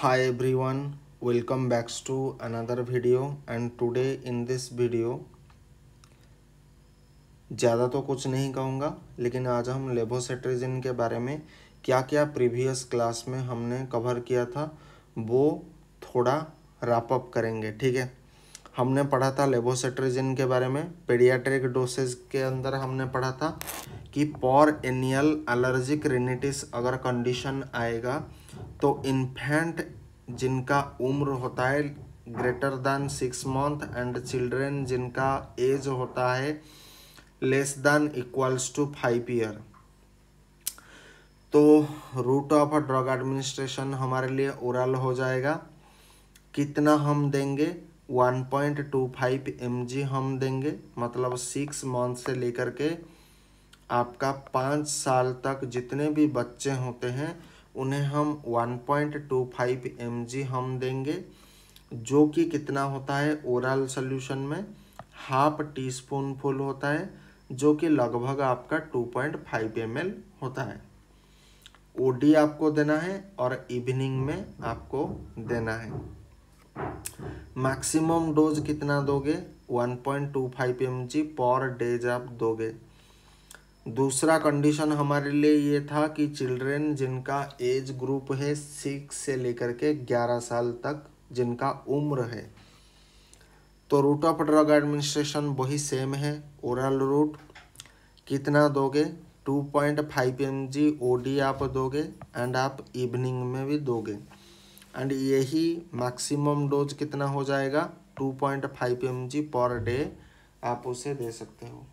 Hi everyone, welcome back to another video and today in this video ज़्यादा तो कुछ नहीं कहूँगा, लेकिन आज हम लेवोसिट्रिजिन के बारे में क्या क्या प्रीवियस क्लास में हमने कवर किया था वो थोड़ा रैप अप करेंगे। ठीक है, हमने पढ़ा था लेवोसिट्रिजिन के बारे में। पेडियाट्रिक डोसेज के अंदर हमने पढ़ा था कि पॉरएनियल एलर्जिक रिनिटिस अगर कंडीशन आएगा तो इन्फेंट जिनका उम्र होता है greater than 6 month and children जिनका एज होता है less than equals to 5 year, तो रूट ऑफ ड्रग एडमिनिस्ट्रेशन हमारे लिए ओरल हो जाएगा। कितना हम देंगे? 1.25 mg हम देंगे, मतलब 6 मंथ से लेकर के आपका 5 साल तक जितने भी बच्चे होते हैं उन्हें हम 1.25 mg हम देंगे, जो कि कितना होता है ओरल सोल्यूशन में हाफ टी स्पून फुल होता है, जो कि लगभग आपका 2.5 ml होता है। ओडी आपको देना है और इवनिंग में आपको देना है। मैक्सिमम डोज कितना दोगे? 1.25 mg पर डेज आप दोगे। दूसरा कंडीशन हमारे लिए ये था कि चिल्ड्रेन जिनका एज ग्रुप है 6 से लेकर के 11 साल तक जिनका उम्र है, तो रूट ऑफ ड्रग एडमिनिस्ट्रेशन वही सेम है, ओरल रूट। कितना दोगे? 2.5 mg ओडी आप दोगे एंड आप इवनिंग में भी दोगे, एंड यही मैक्सिमम डोज कितना हो जाएगा? 2.5 mg पर डे आप उसे दे सकते हो।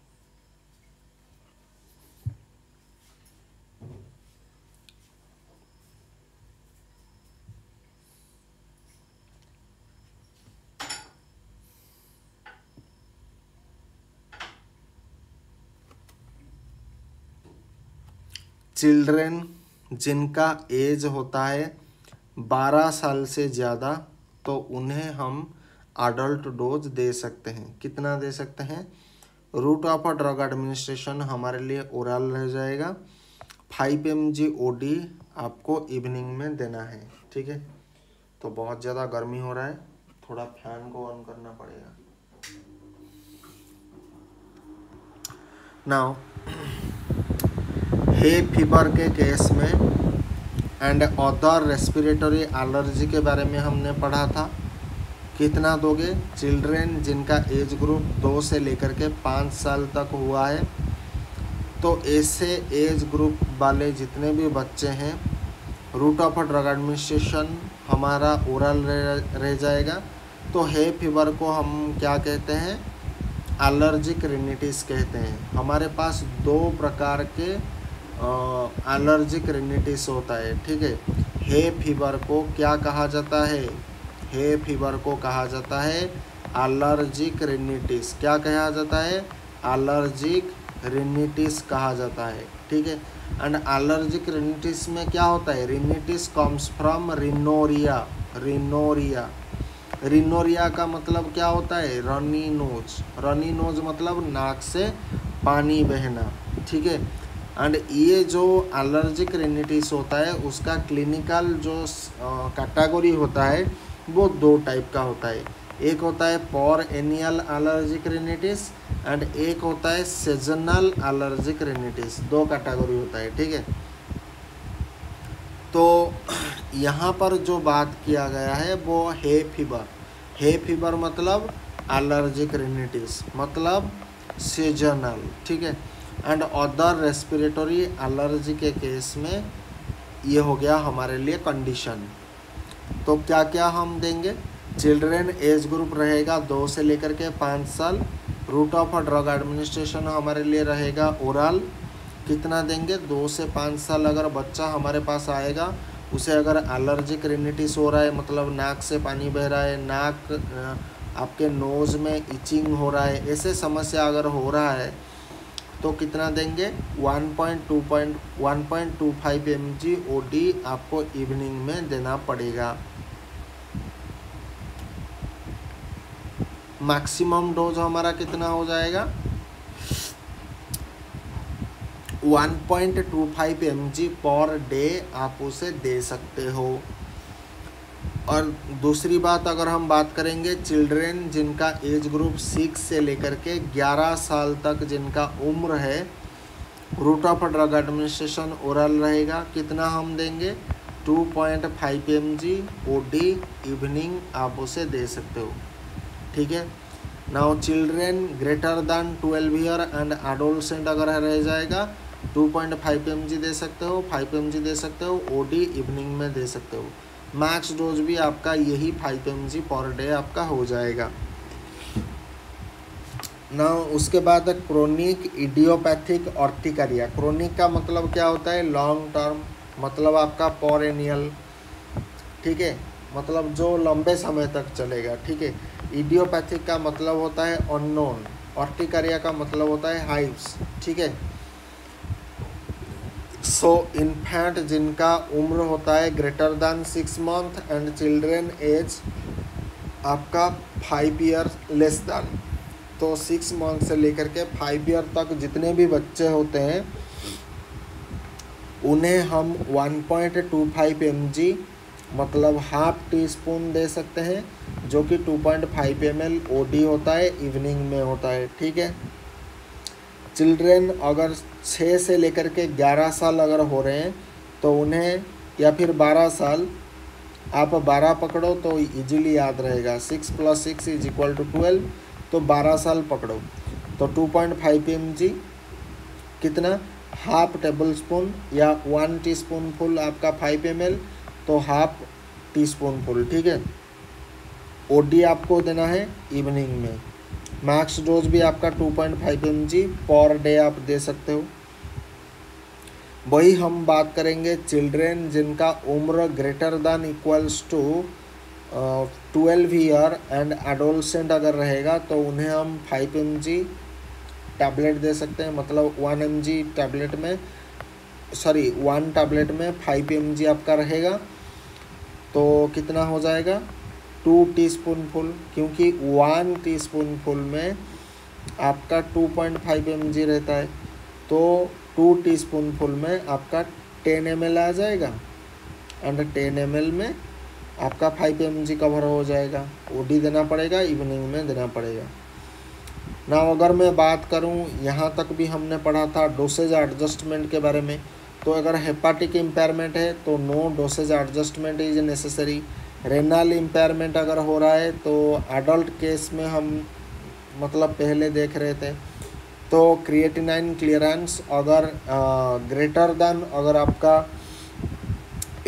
चिल्ड्रेन जिनका एज होता है 12 साल से ज़्यादा, तो उन्हें हम अडल्ट डोज दे सकते हैं। कितना दे सकते हैं? रूट ऑफ ड्रग एडमिनिस्ट्रेशन हमारे लिए ओरल रह जाएगा। 5 mg ओडी आपको इवनिंग में देना है। ठीक है, तो बहुत ज़्यादा गर्मी हो रहा है, थोड़ा फैन को ऑन करना पड़ेगा। नाउ हे फीवर के केस में एंड अदर रेस्पिरेटरी एलर्जी के बारे में हमने पढ़ा था। कितना दोगे? चिल्ड्रेन जिनका एज ग्रुप 2 से लेकर के 5 साल तक हुआ है, तो ऐसे एज ग्रुप वाले जितने भी बच्चे हैं रूट ऑफ ड्रग एडमिनिस्ट्रेशन हमारा ओरल रह जाएगा। तो हे फीवर को हम क्या कहते हैं? एलर्जिक रिनिटिस कहते हैं। हमारे पास 2 प्रकार के एलर्जिक रिनिटिस होता है। ठीक है, हे फीवर को क्या कहा जाता है? हे फीवर को कहा जाता है एलर्जिक रिनिटिस। क्या कहा जाता है? एलर्जिक रिनिटिस कहा जाता है। ठीक है, एंड एलर्जिक रिनिटिस में क्या होता है? रिनिटिस कम्स फ्रॉम रिनोरिया। रिनोरिया का मतलब क्या होता है? Runny nose. रनी नोज मतलब नाक से पानी बहना। ठीक है, एंड ये जो एलर्जिक रिनिटिस होता है उसका क्लिनिकल जो कैटेगरी होता है वो 2 टाइप का होता है। एक होता है पॉरएनियल एलर्जिक रिनिटिस एंड एक होता है सीजनल एलर्जिक रिनिटिस। 2 कैटेगरी होता है। ठीक है, तो यहाँ पर जो बात किया गया है वो हे फीवर। हे फीवर मतलब एलर्जिक रिनिटिस मतलब सीजनल। ठीक है, एंड अदर रेस्पिरेटरी एलर्जी के केस में ये हो गया हमारे लिए कंडीशन। तो क्या क्या हम देंगे? चिल्ड्रेन एज ग्रुप रहेगा 2 से लेकर के 5 साल। रूट ऑफ ड्रग एडमिनिस्ट्रेशन हमारे लिए रहेगा ओरल। कितना देंगे? 2 से 5 साल अगर बच्चा हमारे पास आएगा, उसे अगर एलर्जिक रिनिटिस हो रहा है, मतलब नाक से पानी बह रहा है, नाक आपके नोज़ में इचिंग हो रहा है, ऐसे समस्या अगर हो रहा है, तो कितना देंगे? 1.25 mg ओडी आपको इवनिंग में देना पड़ेगा। मैक्सिमम डोज हमारा कितना हो जाएगा? 1.25 mg पर डे आप उसे दे सकते हो। और दूसरी बात अगर हम बात करेंगे चिल्ड्रेन जिनका एज ग्रुप 6 से लेकर के 11 साल तक जिनका उम्र है, route of drug administration oral रहेगा। कितना हम देंगे? 2.5 mg OD इवनिंग आप उसे दे सकते हो। ठीक है। Now children greater than 12 year and adolescent अगर रह जाएगा 2.5 mg दे सकते हो, 5 mg दे सकते हो, OD इवनिंग में दे सकते हो। मैक्स डोज भी आपका यही 5 mg पर डे आपका हो जाएगा ना। उसके बाद क्रोनिक इडियोपैथिक ऑर्टिकारिया। क्रोनिक का मतलब क्या होता है? लॉन्ग टर्म, मतलब आपका पेरेनियल। ठीक है, मतलब जो लंबे समय तक चलेगा। ठीक है। इडियोपैथिक का मतलब होता है अननोन, ऑर्टिकारिया का मतलब होता है हाइव्स। ठीक है। सो इन्फेंट जिनका उम्र होता है greater than 6 month and children age आपका 5 ईयर लेस दैन, तो 6 मंथ से लेकर के 5 ईयर तक जितने भी बच्चे होते हैं उन्हें हम 1.25 mg मतलब हाफ टी स्पून दे सकते हैं, जो कि 2.5 ml OD होता है, इवनिंग में होता है। ठीक है। चिल्ड्रेन अगर 6 से लेकर के 11 साल अगर हो रहे हैं तो उन्हें, या फिर 12 साल, आप 12 पकड़ो तो इजीली याद रहेगा, 6 + 6 = 12, तो 12 साल पकड़ो तो 2.5 mg कितना? हाफ टेबल स्पून या 1 टीस्पून फुल आपका 5 ml, तो हाफ टी स्पून फुल। ठीक है। OD आपको देना है इवनिंग में। मैक्स डोज भी आपका 2.5 mg पर डे आप दे सकते हो। वही हम बात करेंगे चिल्ड्रेन जिनका उम्र greater than equals to 12 year and adolescent अगर रहेगा तो उन्हें हम 5 mg टैबलेट दे सकते हैं, मतलब 1 mg टैबलेट में, 1 टैबलेट में 5 mg आपका रहेगा, तो कितना हो जाएगा? 2 टीस्पून फुल, क्योंकि 1 टीस्पून फुल में आपका 2.5 mg रहता है, तो 2 टीस्पून फुल में आपका 10 ml आ जाएगा एंड 10 ml में आपका 5 mg कवर हो जाएगा। OD देना पड़ेगा, इवनिंग में देना पड़ेगा ना। अगर मैं बात करूं, यहाँ तक भी हमने पढ़ा था डोसेज एडजस्टमेंट के बारे में। तो अगर हेपाटिक इम्पेयरमेंट है तो no dosage adjustment is necessary. Renal impairment अगर हो रहा है तो एडल्ट केस में हम मतलब पहले देख रहे थे, तो क्रिएटिनाइन क्लियरेंस अगर ग्रेटर दैन अगर आपका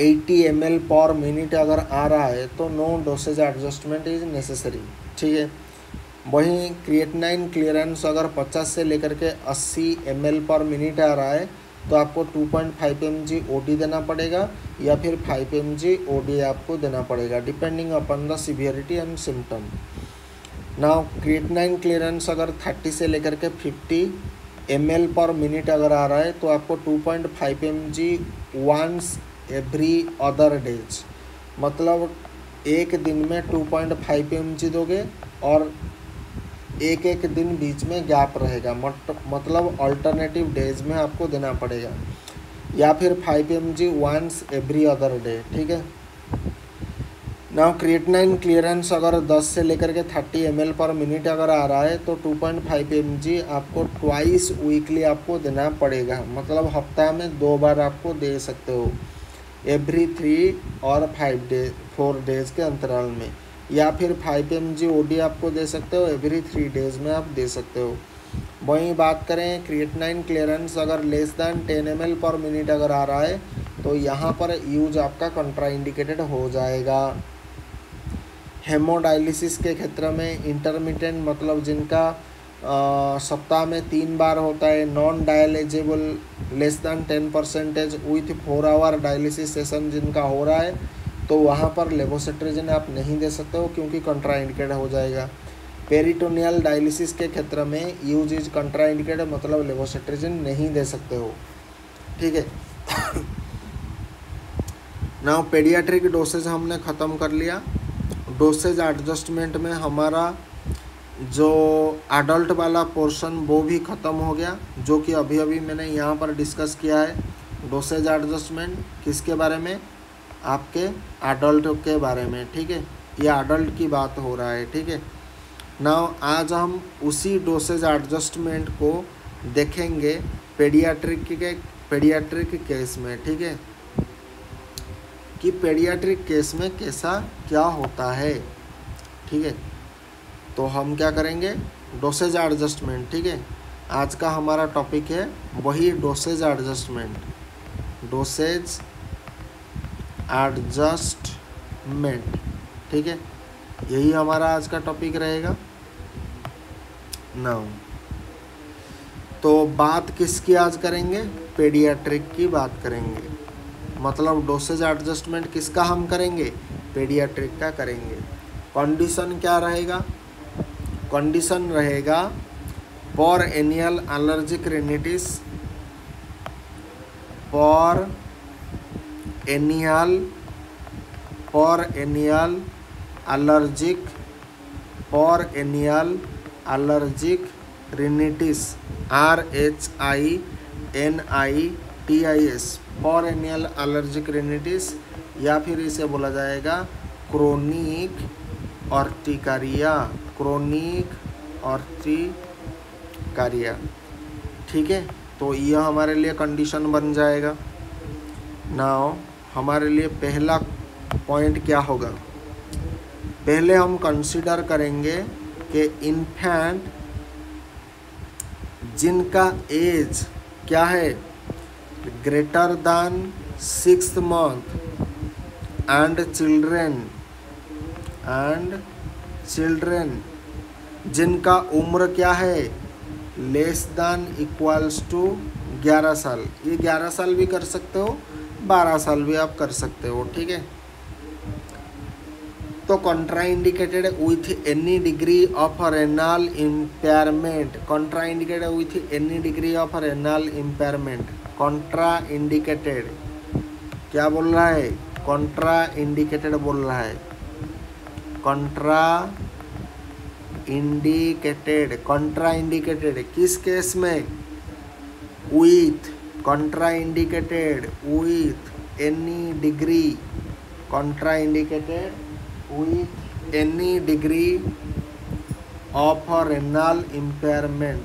80 ml पर मिनट अगर आ रहा है तो no dosage adjustment is necessary. ठीक है। वहीं क्रिएटिनाइन क्लियरेंस अगर 50 से लेकर के 80 ml पर मिनट आ रहा है तो आपको 2.5 mg OD देना पड़ेगा, या फिर 5 mg OD आपको देना पड़ेगा, depending upon the severity and symptom. Now creatinine clearance अगर 30 से लेकर के 50 ml पर मिनट अगर आ रहा है तो आपको 2.5 mg once every other days, मतलब एक दिन में 2.5 mg दोगे और एक एक दिन बीच में गैप रहेगा, मतलब अल्टरनेटिव डेज में आपको देना पड़ेगा, या फिर 5 mg once every other day. ठीक है। नाउ क्रिएटिनाइन क्लियरेंस अगर 10 से लेकर के 30 ml पर मिनट अगर आ रहा है तो 2.5 mg आपको ट्वाइस वीकली आपको देना पड़ेगा, मतलब हफ्ता में 2 बार आपको दे सकते हो, एवरी 3 और 4 डेज के अंतराल में, या फिर 5 mg OD आपको दे सकते हो, एवरी 3 डेज में आप दे सकते हो। वहीं बात करें क्रिएटिनाइन क्लियरेंस अगर लेस दैन 10 ml पर मिनट अगर आ रहा है तो यहाँ पर यूज आपका कंट्राइंडिकेटेड हो जाएगा। हेमोडायलिसिस के क्षेत्र में इंटरमिटेंट, मतलब जिनका सप्ताह में 3 बार होता है, non dialyzable less than 10% with 4 hour dialysis session जिनका हो रहा है, तो वहाँ पर लेवोसिट्रिजिन आप नहीं दे सकते हो क्योंकि कंट्राइंडिकेट हो जाएगा। पेरिटोनियल डायलिसिस के क्षेत्र में यूज इज कंट्राइंडिकेट, मतलब लेवोसिट्रिजिन नहीं दे सकते हो। ठीक है। नाउ पेडियाट्रिक डोसेज हमने ख़त्म कर लिया। डोसेज एडजस्टमेंट में हमारा जो एडल्ट वाला पोर्शन वो भी ख़त्म हो गया, जो कि अभी अभी मैंने यहाँ पर डिस्कस किया है। डोसेज एडजस्टमेंट किसके बारे में? आपके एडल्ट के बारे में, ठीक है, ये एडल्ट की बात हो रहा है, ठीक है। नाउ आज हम उसी डोसेज एडजस्टमेंट को देखेंगे पेडियाट्रिक केस में, ठीक है, कि पेडियाट्रिक केस में कैसा क्या होता है, ठीक है। तो हम क्या करेंगे, डोसेज एडजस्टमेंट, ठीक है, आज का हमारा टॉपिक है वही डोसेज एडजस्टमेंट, डोसेज एडजस्टमेंट, ठीक है, यही हमारा आज का टॉपिक रहेगा। नाउ तो बात किसकी आज करेंगे, पेडियाट्रिक की बात करेंगे, मतलब डोसेज एडजस्टमेंट किसका हम करेंगे, पेडियाट्रिक का करेंगे। कंडीशन क्या रहेगा, कंडीशन रहेगा perennial allergic rhinitis, perennial allergic rhinitis, RHINITIS, perennial allergic rhinitis, या फिर इसे बोला जाएगा क्रोनिक ऑर्टिकारिया, ठीक है। तो यह हमारे लिए कंडीशन बन जाएगा। नाउ हमारे लिए पहला पॉइंट क्या होगा, पहले हम कंसीडर करेंगे कि इन्फेंट जिनका एज क्या है greater than 6 month and children जिनका उम्र क्या है लेस दैन इक्वल्स टू 11 साल, ये 11 साल भी कर सकते हो, 12 साल भी आप कर सकते हो, ठीक है। तो contraindicated with any degree of renal impairment, contraindicated with any degree of renal impairment, contraindicated क्या बोल रहा है, कॉन्ट्राइंडिकेटेड बोल रहा है, कॉन्ट्राइंडिकेटेड किस केस में, with contraindicated with any degree, contraindicated with any degree of renal impairment,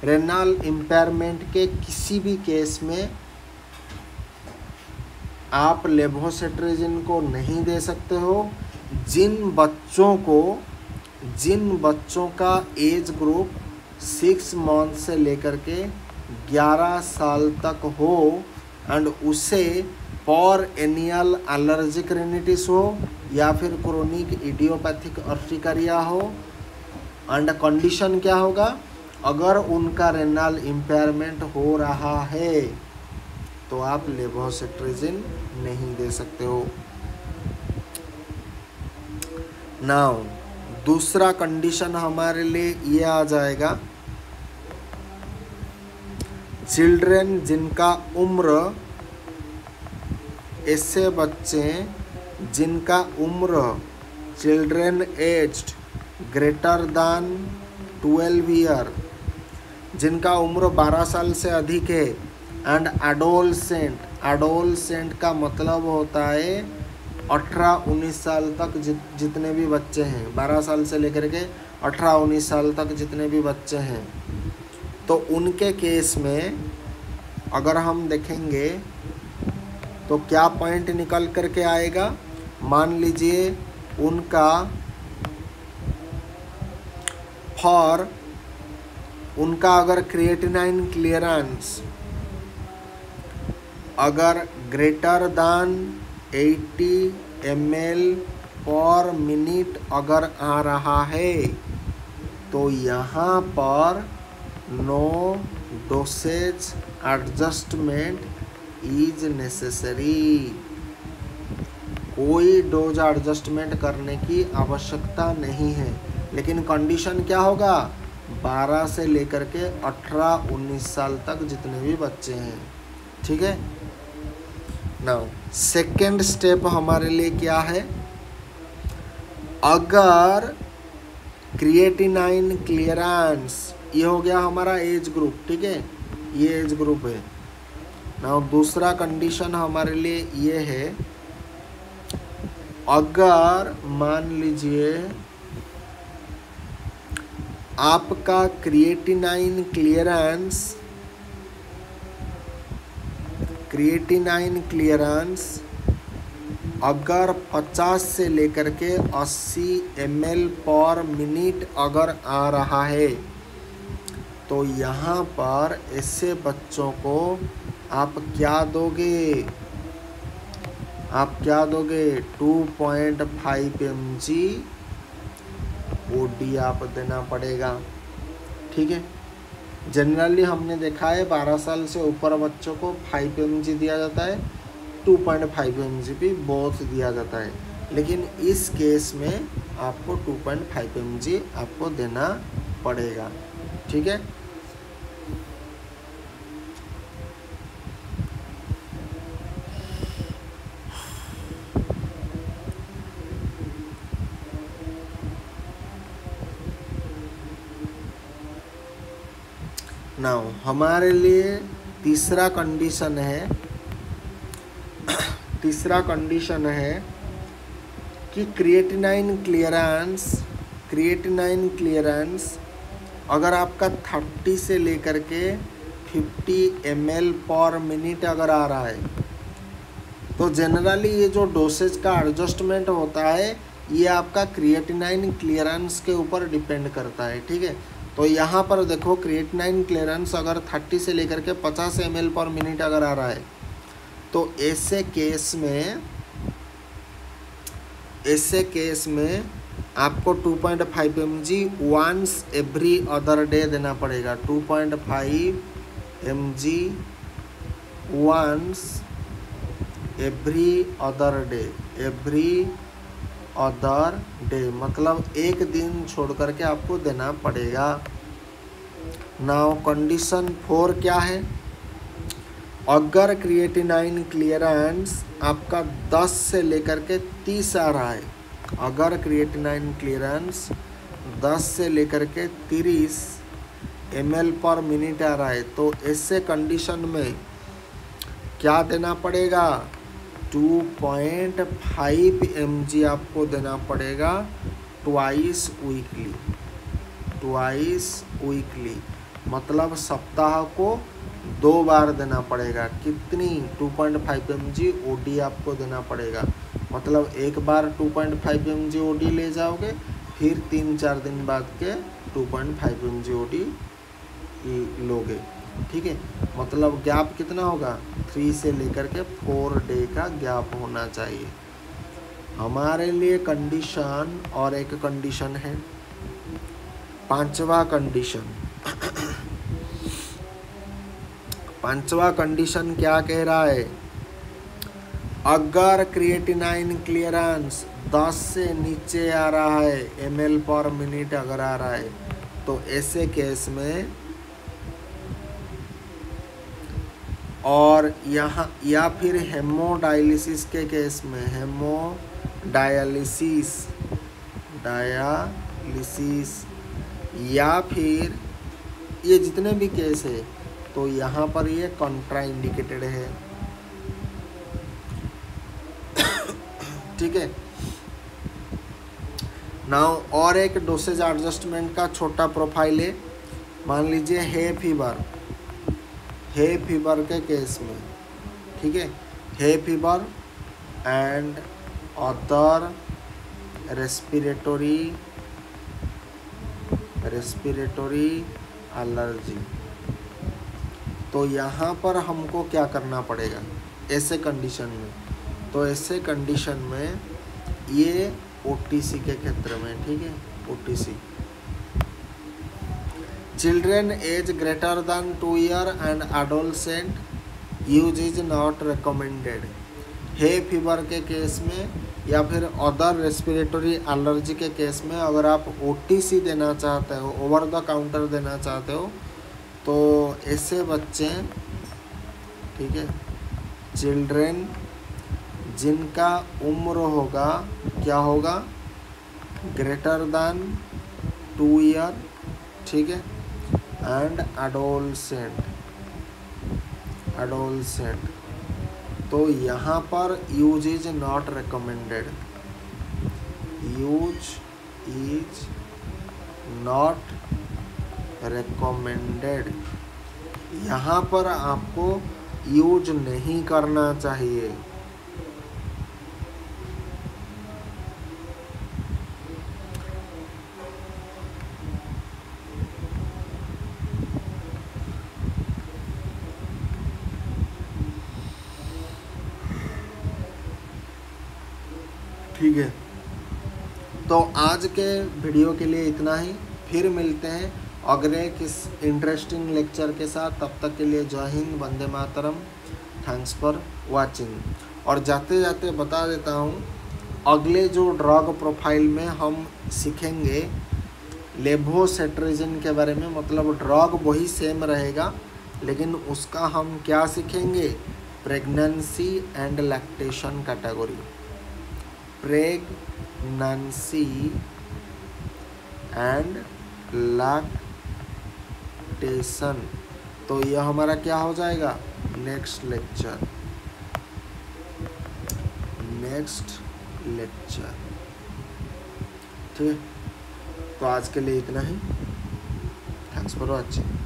renal impairment के किसी भी केस में आप लेवोसिट्राजिन को नहीं दे सकते हो। जिन बच्चों का एज ग्रुप 6 month से लेकर के 11 साल तक हो एंड उसे फॉर एनियल एलर्जिक रिनिटिस हो या फिर क्रोनिक इडियोपैथिक अर्टिकारिया हो, एंड कंडीशन क्या होगा, अगर उनका रेनल इम्पेयरमेंट हो रहा है तो आप लेवोसिट्राजिन नहीं दे सकते हो। नाउ दूसरा कंडीशन हमारे लिए ये आ जाएगा, चिल्ड्रेन जिनका उम्र, ऐसे बच्चे जिनका उम्र children aged greater than 12 year, जिनका उम्र 12 साल से अधिक है, एंड एडोलसेंट का मतलब होता है 18-19 साल तक जितने भी बच्चे हैं, 12 साल से लेकर के 18-19 साल तक जितने भी बच्चे हैं, तो उनके केस में अगर हम देखेंगे तो क्या पॉइंट निकल करके आएगा, मान लीजिए उनका अगर क्रिएटिनाइन क्लियरेंस अगर ग्रेटर दैन 80 ml/minute अगर आ रहा है तो यहाँ पर no dosage adjustment is necessary, कोई डोज एडजस्टमेंट करने की आवश्यकता नहीं है। लेकिन कंडीशन क्या होगा, 12 से लेकर के 18-19 साल तक जितने भी बच्चे हैं, ठीक है। नाउ सेकेंड स्टेप हमारे लिए क्या है, अगर क्रिएटिनाइन क्लियरेंस, ये हो गया हमारा एज ग्रुप, ठीक है, ये एज ग्रुप है ना। दूसरा कंडीशन हमारे लिए ये है, अगर मान लीजिए आपका क्रिएटिनाइन क्लियरेंस अगर 50 से लेकर के 80 ml पर मिनट अगर आ रहा है, तो यहाँ पर ऐसे बच्चों को आप क्या दोगे? 2.5 mg OD आप देना पड़ेगा। ठीक है, जनरली हमने देखा है 12 साल से ऊपर बच्चों को 5 mg दिया जाता है, 2.5 mg भी बहुत दिया जाता है, लेकिन इस केस में आपको 2.5 mg आपको देना पड़ेगा। ठीक है, नाउ हमारे लिए तीसरा कंडीशन है कि क्रिएटिनाइन क्लियरेंस अगर आपका 30 से लेकर के 50 ml पर मिनट अगर आ रहा है, तो जनरली ये जो डोसेज का एडजस्टमेंट होता है ये आपका क्रिएटिनाइन क्लियरेंस के ऊपर डिपेंड करता है। ठीक है, तो यहाँ पर देखो क्रिएटिनाइन क्लियरेंस अगर 30 से लेकर के 50 ml पर मिनट अगर आ रहा है, तो ऐसे केस में आपको 2.5 mg once every other day देना पड़ेगा। 2.5 mg once every other day मतलब एक दिन छोड़ करके आपको देना पड़ेगा। नाउ कंडीशन 4 क्या है? अगर क्रिएटिनाइन क्लियरेंस आपका 10 से लेकर के 30 आ रहा है, अगर क्रिएटिनाइन क्लियरेंस 10 से लेकर के 30 ml पर मिनट आ रहा है, तो ऐसे कंडीशन में क्या देना पड़ेगा? 2.5 mg आपको देना पड़ेगा ट्वाइस वीकली, मतलब सप्ताह को 2 बार देना पड़ेगा। कितनी? 2.5 mg OD आपको देना पड़ेगा, मतलब एक बार 2.5 mg OD ले जाओगे, फिर 3-4 दिन बाद के 2.5 mg OD लोगे। ठीक है, मतलब गैप कितना होगा? 3 से लेकर के 4 डे का गैप होना चाहिए। हमारे लिए कंडीशन और एक कंडीशन है, 5वां कंडीशन क्या कह रहा है? अगर क्रिएटिनाइन क्लियरेंस 10 से नीचे आ रहा है ml पर मिनट अगर आ रहा है, तो ऐसे केस में और यहाँ या फिर हेमोडायलिसिस के केस में, हेमोडायलिसिस या फिर ये जितने भी केस है, तो यहाँ पर ये कॉन्ट्राइंडिकेटेड है। ठीक है, नाउ और एक डोसेज एडजस्टमेंट का छोटा प्रोफाइल है। मान लीजिए है फीवर के केस में, ठीक है, है fever and other respiratory allergy, तो यहाँ पर हमको क्या करना पड़ेगा ऐसे कंडीशन में? तो ऐसे कंडीशन में ये OTC के क्षेत्र में, ठीक है, OTC children age greater than 2 year and adolescent use is not recommended. है फीवर के केस में या फिर अदर रेस्पिरेटरी एलर्जी के केस में अगर आप OTC देना चाहते हो, ओवर द काउंटर देना चाहते हो, तो ऐसे बच्चे, ठीक है, चिल्ड्रेन जिनका उम्र होगा, क्या होगा, ग्रेटर दैन 2 ईयर, ठीक है, एंड एडोलसेंट एडोलसेंट, तो यहाँ पर use is not recommended, use is not recommended, यहाँ पर आपको यूज नहीं करना चाहिए। ठीक है, तो आज के वीडियो के लिए इतना ही, फिर मिलते हैं अगले किस इंटरेस्टिंग लेक्चर के साथ। तब तक के लिए जय Hind, Vande Mataram, thanks for watching. और जाते जाते बता देता हूँ, अगले जो ड्रग प्रोफाइल में हम सीखेंगे लेवोसेट्रिजिन के बारे में, मतलब ड्रग वही सेम रहेगा लेकिन उसका हम क्या सीखेंगे, pregnancy and lactation category, pregnancy and lactation. तो यह हमारा क्या हो जाएगा, नेक्स्ट लेक्चर। ठीक है, तो आज के लिए इतना ही। Thanks for watching.